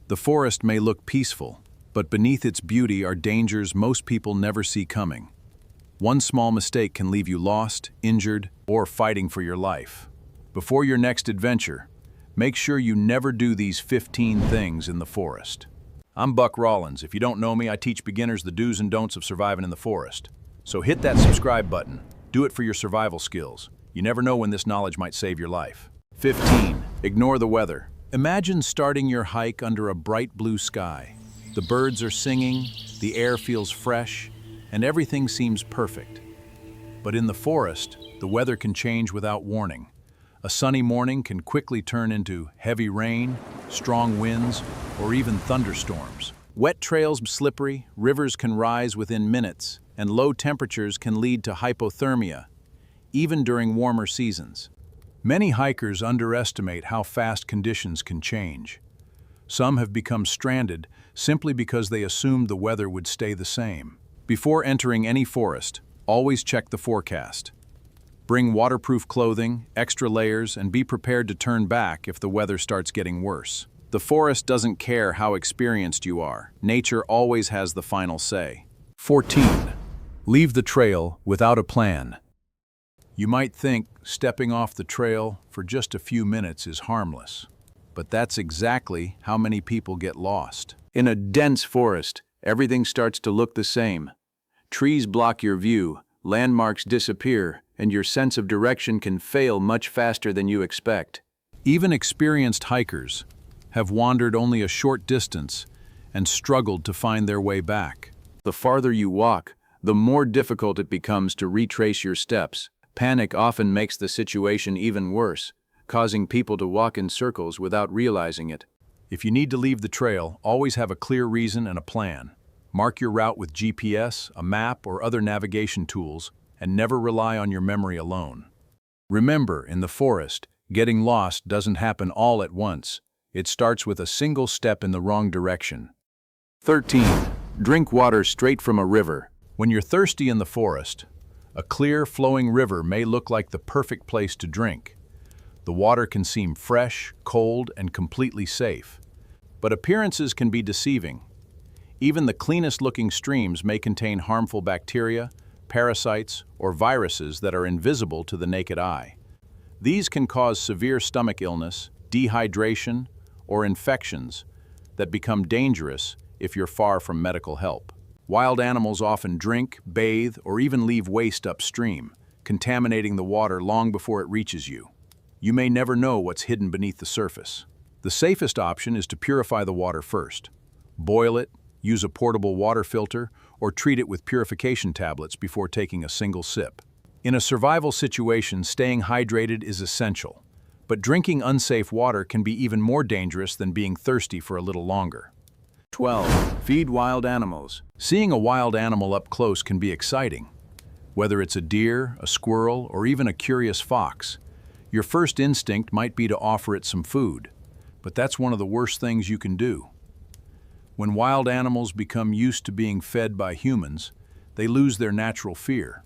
The forest may look peaceful, but beneath its beauty are dangers most people never see coming. One small mistake can leave you lost, injured, or fighting for your life. Before your next adventure, make sure you never do these 15 things in the forest. I'm Buck Rawlins. If you don't know me, I teach beginners the do's and don'ts of surviving in the forest. So hit that subscribe button. Do it for your survival skills. You never know when this knowledge might save your life. 15. Ignore the weather. Imagine starting your hike under a bright blue sky. The birds are singing, the air feels fresh, and everything seems perfect. But in the forest, the weather can change without warning. A sunny morning can quickly turn into heavy rain, strong winds, or even thunderstorms. Wet trails are slippery, rivers can rise within minutes, and low temperatures can lead to hypothermia, even during warmer seasons. Many hikers underestimate how fast conditions can change. Some have become stranded simply because they assumed the weather would stay the same. Before entering any forest, always check the forecast. Bring waterproof clothing, extra layers, and be prepared to turn back if the weather starts getting worse. The forest doesn't care how experienced you are. Nature always has the final say. 14. Leave the trail without a plan. You might think stepping off the trail for just a few minutes is harmless, but that's exactly how many people get lost. In a dense forest, everything starts to look the same. Trees block your view, landmarks disappear, and your sense of direction can fail much faster than you expect. Even experienced hikers have wandered only a short distance and struggled to find their way back. The farther you walk, the more difficult it becomes to retrace your steps. Panic often makes the situation even worse, causing people to walk in circles without realizing it. If you need to leave the trail, always have a clear reason and a plan. Mark your route with GPS, a map, or other navigation tools, and never rely on your memory alone. Remember, in the forest, getting lost doesn't happen all at once. It starts with a single step in the wrong direction. 13. Drink water straight from a river. When you're thirsty in the forest, a clear, flowing river may look like the perfect place to drink. The water can seem fresh, cold, and completely safe. But appearances can be deceiving. Even the cleanest-looking streams may contain harmful bacteria, parasites, or viruses that are invisible to the naked eye. These can cause severe stomach illness, dehydration, or infections that become dangerous if you're far from medical help. Wild animals often drink, bathe, or even leave waste upstream, contaminating the water long before it reaches you. You may never know what's hidden beneath the surface. The safest option is to purify the water first. Boil it, use a portable water filter, or treat it with purification tablets before taking a single sip. In a survival situation, staying hydrated is essential, but drinking unsafe water can be even more dangerous than being thirsty for a little longer. 12. Feed wild animals. Seeing a wild animal up close can be exciting. Whether it's a deer, a squirrel, or even a curious fox, your first instinct might be to offer it some food, but that's one of the worst things you can do. When wild animals become used to being fed by humans, they lose their natural fear.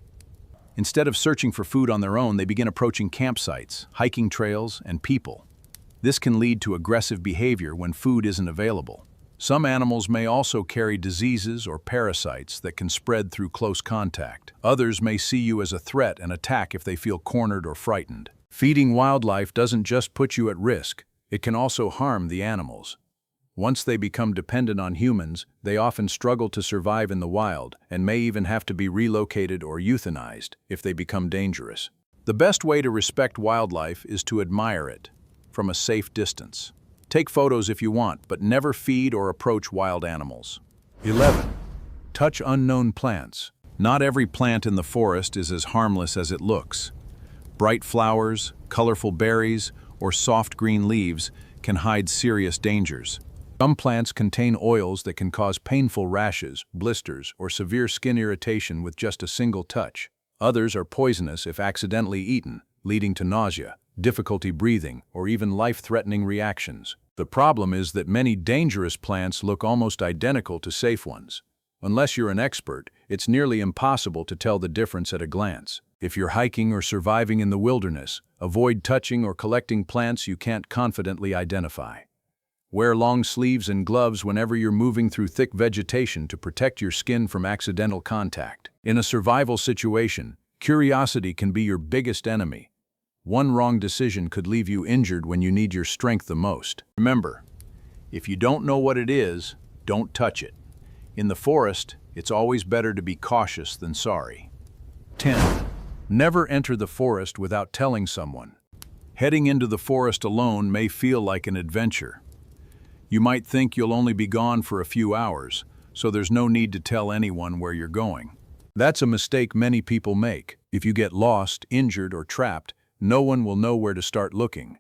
Instead of searching for food on their own, they begin approaching campsites, hiking trails, and people. This can lead to aggressive behavior when food isn't available. Some animals may also carry diseases or parasites that can spread through close contact. Others may see you as a threat and attack if they feel cornered or frightened. Feeding wildlife doesn't just put you at risk, it can also harm the animals. Once they become dependent on humans, they often struggle to survive in the wild and may even have to be relocated or euthanized if they become dangerous. The best way to respect wildlife is to admire it from a safe distance. Take photos if you want, but never feed or approach wild animals. 11. Touch unknown plants. Not every plant in the forest is as harmless as it looks. Bright flowers, colorful berries, or soft green leaves can hide serious dangers. Some plants contain oils that can cause painful rashes, blisters, or severe skin irritation with just a single touch. Others are poisonous if accidentally eaten, leading to nausea, difficulty breathing, or even life-threatening reactions. The problem is that many dangerous plants look almost identical to safe ones. Unless you're an expert, it's nearly impossible to tell the difference at a glance. If you're hiking or surviving in the wilderness, avoid touching or collecting plants you can't confidently identify. Wear long sleeves and gloves whenever you're moving through thick vegetation to protect your skin from accidental contact. In a survival situation, curiosity can be your biggest enemy. One wrong decision could leave you injured when you need your strength the most. Remember, if you don't know what it is, don't touch it. In the forest, it's always better to be cautious than sorry. 10. Never enter the forest without telling someone. Heading into the forest alone may feel like an adventure. You might think you'll only be gone for a few hours, so there's no need to tell anyone where you're going. That's a mistake many people make. If you get lost, injured, or trapped, no one will know where to start looking.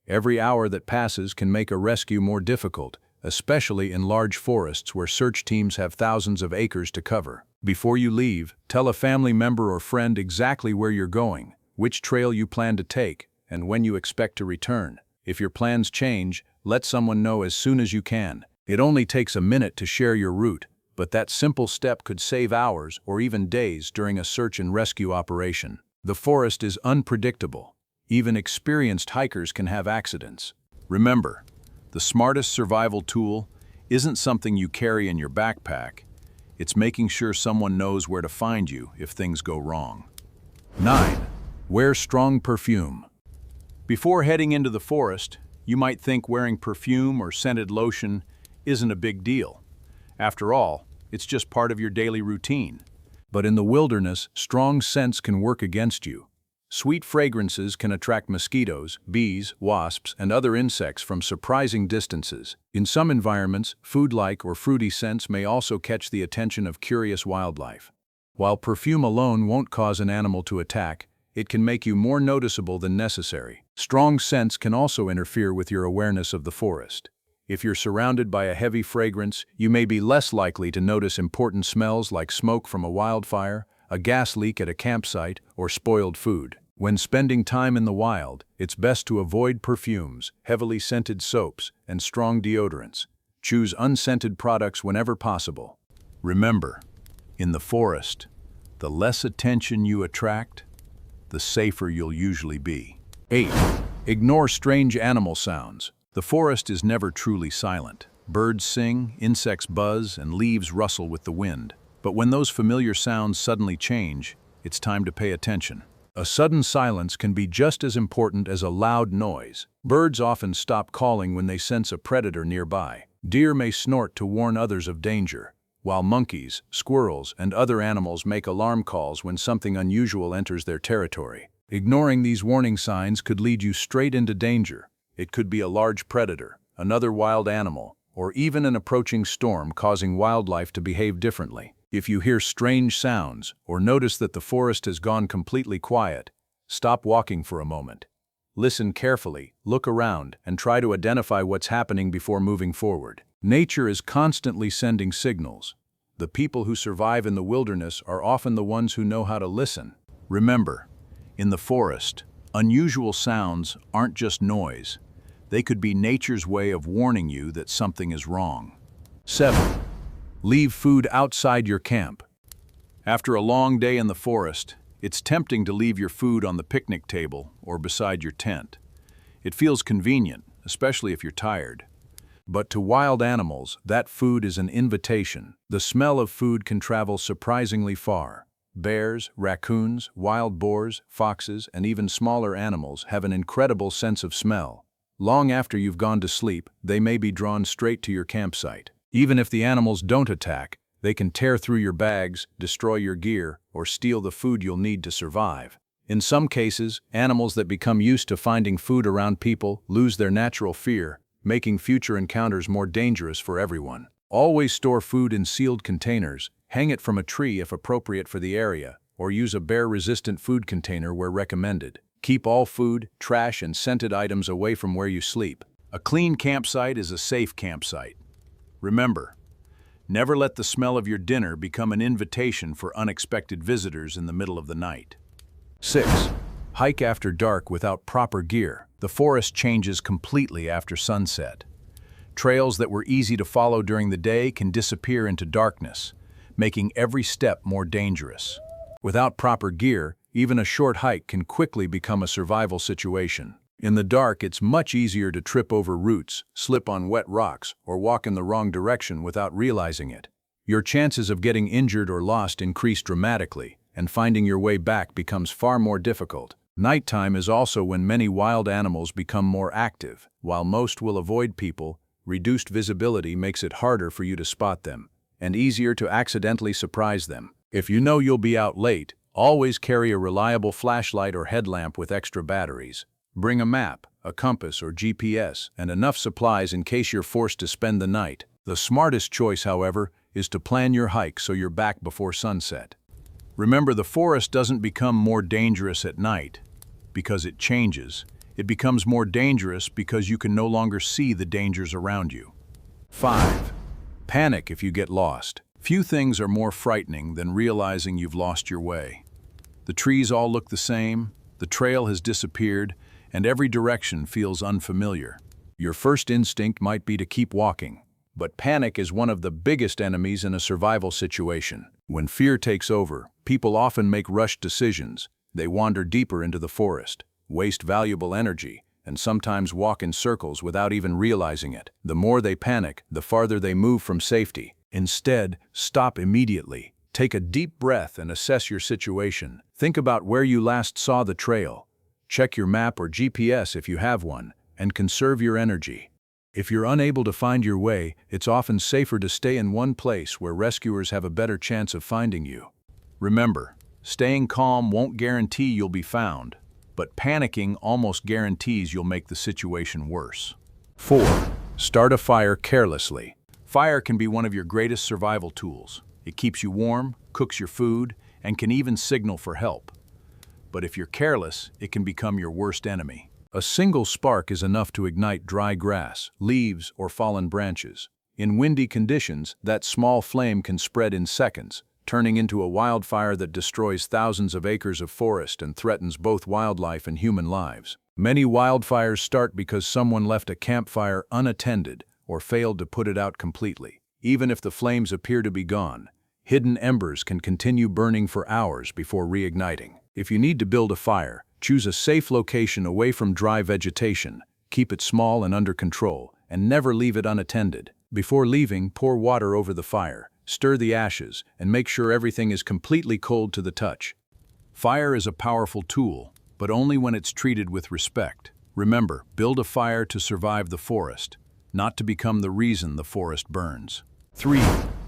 Every hour that passes can make a rescue more difficult, especially in large forests where search teams have thousands of acres to cover. Before you leave, tell a family member or friend exactly where you're going, which trail you plan to take, and when you expect to return. If your plans change, let someone know as soon as you can. It only takes a minute to share your route, but that simple step could save hours or even days during a search and rescue operation. The forest is unpredictable. Even experienced hikers can have accidents. Remember, the smartest survival tool isn't something you carry in your backpack. It's making sure someone knows where to find you if things go wrong. 9. Wear strong perfume. Before heading into the forest, you might think wearing perfume or scented lotion isn't a big deal. After all, it's just part of your daily routine. But in the wilderness, strong scents can work against you. Sweet fragrances can attract mosquitoes, bees, wasps, and other insects from surprising distances. In some environments, food-like or fruity scents may also catch the attention of curious wildlife. While perfume alone won't cause an animal to attack, it can make you more noticeable than necessary. Strong scents can also interfere with your awareness of the forest. If you're surrounded by a heavy fragrance, you may be less likely to notice important smells like smoke from a wildfire, a gas leak at a campsite, or spoiled food. When spending time in the wild, it's best to avoid perfumes, heavily scented soaps, and strong deodorants. Choose unscented products whenever possible. Remember, in the forest, the less attention you attract, the safer you'll usually be. 8. Ignore strange animal sounds. The forest is never truly silent. Birds sing, insects buzz, and leaves rustle with the wind. But when those familiar sounds suddenly change, it's time to pay attention. A sudden silence can be just as important as a loud noise. Birds often stop calling when they sense a predator nearby. Deer may snort to warn others of danger, while monkeys, squirrels, and other animals make alarm calls when something unusual enters their territory. Ignoring these warning signs could lead you straight into danger. It could be a large predator, another wild animal, or even an approaching storm causing wildlife to behave differently. If you hear strange sounds or notice that the forest has gone completely quiet, stop walking for a moment. Listen carefully, look around, and try to identify what's happening before moving forward. Nature is constantly sending signals. The people who survive in the wilderness are often the ones who know how to listen. Remember, in the forest, unusual sounds aren't just noise. They could be nature's way of warning you that something is wrong. 7. Leave food outside your camp. After a long day in the forest, it's tempting to leave your food on the picnic table or beside your tent. It feels convenient, especially if you're tired. But to wild animals, that food is an invitation. The smell of food can travel surprisingly far. Bears, raccoons, wild boars, foxes, and even smaller animals have an incredible sense of smell. Long after you've gone to sleep, they may be drawn straight to your campsite. Even if the animals don't attack, they can tear through your bags, destroy your gear, or steal the food you'll need to survive. In some cases, animals that become used to finding food around people lose their natural fear, making future encounters more dangerous for everyone. Always store food in sealed containers, hang it from a tree if appropriate for the area, or use a bear-resistant food container where recommended. Keep all food, trash, and scented items away from where you sleep. A clean campsite is a safe campsite. Remember, never let the smell of your dinner become an invitation for unexpected visitors in the middle of the night. 6. Hike after dark without proper gear. The forest changes completely after sunset. Trails that were easy to follow during the day can disappear into darkness, making every step more dangerous. Without proper gear, even a short hike can quickly become a survival situation. In the dark, it's much easier to trip over roots, slip on wet rocks, or walk in the wrong direction without realizing it. Your chances of getting injured or lost increase dramatically, and finding your way back becomes far more difficult. Nighttime is also when many wild animals become more active. While most will avoid people, reduced visibility makes it harder for you to spot them, and easier to accidentally surprise them. If you know you'll be out late, always carry a reliable flashlight or headlamp with extra batteries. Bring a map, a compass or GPS, and enough supplies in case you're forced to spend the night. The smartest choice, however, is to plan your hike so you're back before sunset. Remember, the forest doesn't become more dangerous at night because it changes. It becomes more dangerous because you can no longer see the dangers around you. 5. Panic if you get lost. Few things are more frightening than realizing you've lost your way. The trees all look the same, the trail has disappeared, and every direction feels unfamiliar. Your first instinct might be to keep walking, but panic is one of the biggest enemies in a survival situation. When fear takes over, people often make rushed decisions. They wander deeper into the forest, waste valuable energy, and sometimes walk in circles without even realizing it. The more they panic, the farther they move from safety. Instead, stop immediately. Take a deep breath and assess your situation. Think about where you last saw the trail. Check your map or GPS if you have one, and conserve your energy. If you're unable to find your way, it's often safer to stay in one place where rescuers have a better chance of finding you. Remember, staying calm won't guarantee you'll be found, but panicking almost guarantees you'll make the situation worse. 4. Start a fire carelessly. Fire can be one of your greatest survival tools. It keeps you warm, cooks your food, and can even signal for help. But if you're careless, it can become your worst enemy. A single spark is enough to ignite dry grass, leaves, or fallen branches. In windy conditions, that small flame can spread in seconds, turning into a wildfire that destroys thousands of acres of forest and threatens both wildlife and human lives. Many wildfires start because someone left a campfire unattended or failed to put it out completely. Even if the flames appear to be gone, hidden embers can continue burning for hours before reigniting. If you need to build a fire, choose a safe location away from dry vegetation, keep it small and under control, and never leave it unattended. Before leaving, pour water over the fire, stir the ashes, and make sure everything is completely cold to the touch. Fire is a powerful tool, but only when it's treated with respect. Remember, build a fire to survive the forest, not to become the reason the forest burns. 3.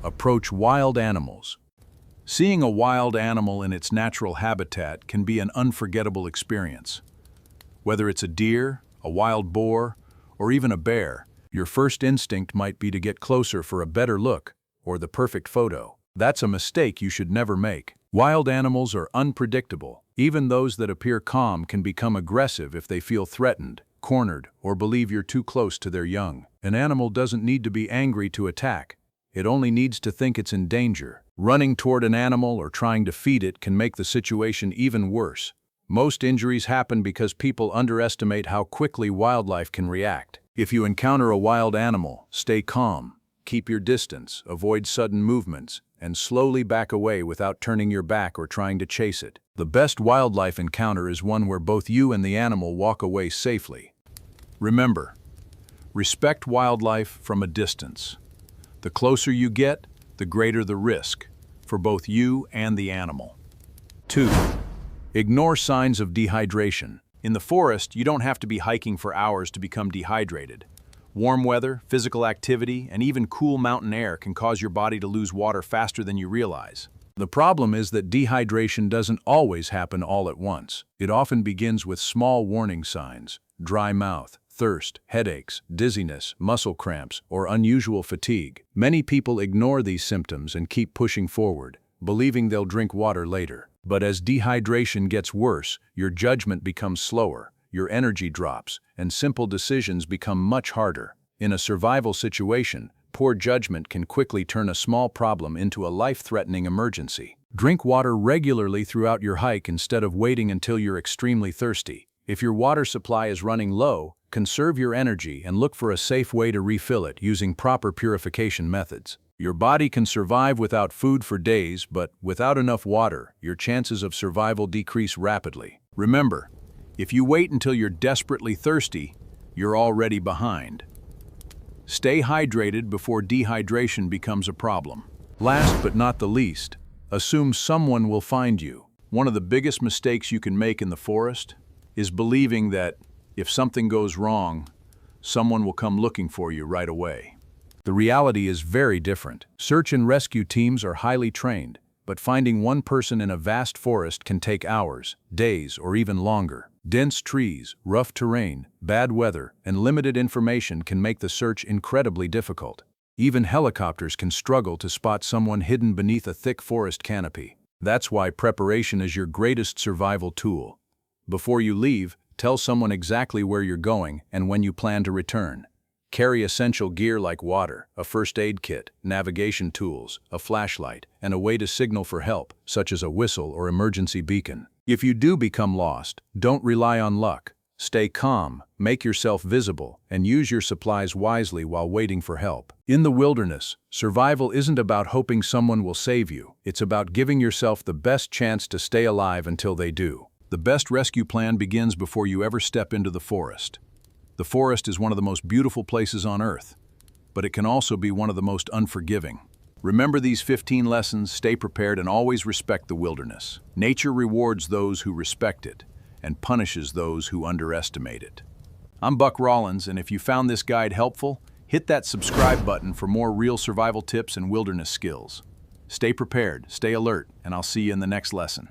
Approach wild animals. Seeing a wild animal in its natural habitat can be an unforgettable experience. Whether it's a deer, a wild boar, or even a bear, your first instinct might be to get closer for a better look or the perfect photo. That's a mistake you should never make. Wild animals are unpredictable. Even those that appear calm can become aggressive if they feel threatened, cornered, or believe you're too close to their young. An animal doesn't need to be angry to attack. It only needs to think it's in danger. Running toward an animal or trying to feed it can make the situation even worse. Most injuries happen because people underestimate how quickly wildlife can react. If you encounter a wild animal, stay calm, keep your distance, avoid sudden movements, and slowly back away without turning your back or trying to chase it. The best wildlife encounter is one where both you and the animal walk away safely. Remember, respect wildlife from a distance. The closer you get, the greater the risk for both you and the animal. 2. Ignore signs of dehydration. In the forest, you don't have to be hiking for hours to become dehydrated. Warm weather, physical activity, and even cool mountain air can cause your body to lose water faster than you realize. The problem is that dehydration doesn't always happen all at once. It often begins with small warning signs: dry mouth, thirst, headaches, dizziness, muscle cramps, or unusual fatigue. Many people ignore these symptoms and keep pushing forward, believing they'll drink water later. But as dehydration gets worse, your judgment becomes slower, your energy drops, and simple decisions become much harder. In a survival situation, poor judgment can quickly turn a small problem into a life-threatening emergency. Drink water regularly throughout your hike instead of waiting until you're extremely thirsty. If your water supply is running low, conserve your energy and look for a safe way to refill it using proper purification methods. Your body can survive without food for days, but without enough water, your chances of survival decrease rapidly. Remember, If you wait until you're desperately thirsty, you're already behind. Stay hydrated before dehydration becomes a problem. Last but not the least, assume someone will find you. One of the biggest mistakes you can make in the forest is believing that if something goes wrong, someone will come looking for you right away. The reality is very different. Search and rescue teams are highly trained, but finding one person in a vast forest can take hours, days, or even longer. Dense trees, rough terrain, bad weather, and limited information can make the search incredibly difficult. Even helicopters can struggle to spot someone hidden beneath a thick forest canopy. That's why preparation is your greatest survival tool. Before you leave, tell someone exactly where you're going and when you plan to return. Carry essential gear like water, a first aid kit, navigation tools, a flashlight, and a way to signal for help, such as a whistle or emergency beacon. If you do become lost, don't rely on luck. Stay calm, make yourself visible, and use your supplies wisely while waiting for help. In the wilderness, survival isn't about hoping someone will save you. It's about giving yourself the best chance to stay alive until they do. The best rescue plan begins before you ever step into the forest. The forest is one of the most beautiful places on Earth, but it can also be one of the most unforgiving. Remember these 15 lessons, stay prepared, and always respect the wilderness. Nature rewards those who respect it and punishes those who underestimate it. I'm Buck Rawlins, and if you found this guide helpful, hit that subscribe button for more real survival tips and wilderness skills. Stay prepared, stay alert, and I'll see you in the next lesson.